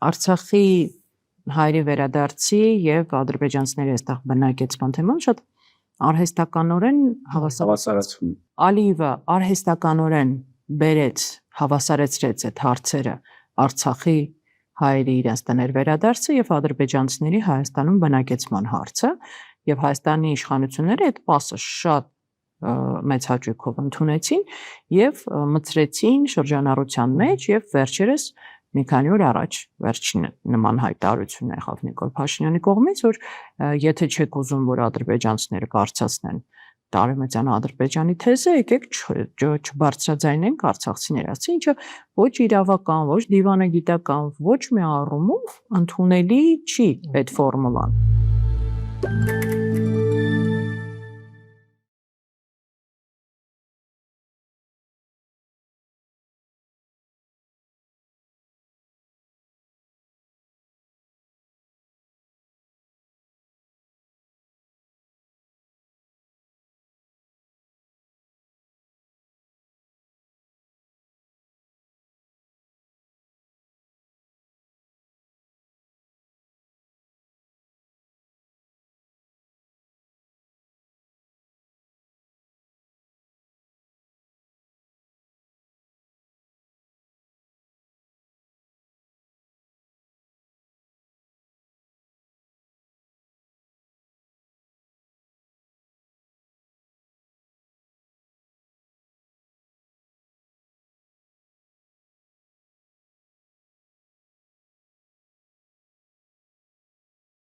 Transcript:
Արցախի հայերի վերադարձի եւ ադրբեջանցիների այստեղ բնակեցման թեման շատ արհեստականորեն հավասարացում։ Ալիևը արհեստականորեն հավասարեցրեց այդ հարցերը Արցախի հայերի իրենց տներ վերադարձը եւ ադրբեջանցիների Հայաստանում բնակեցման հարցը եւ Հայաստանի իշխանությունները այդ պասը շատ մեծ հաճույքով ընդունեցին եւ մտցրեցին շրջանառության մեջ եւ վերջերս մի քանի օր առաջ վերջին նման հայտարարություն եղավ Նիկոլ Փաշինյանի կողմից, որ եթե չեք ուզում, որ ադրբեջանցիները բարձրացնեն Տարեմեծյան Ադրբեջանի թեզը, եկեք չբարձրաձայնենք արցախցիների ասի, ինչը ոչ իրավական, ոչ դիվանագիտական, ոչ մի առումով ընդունելի չի այդ ֆորմուլան։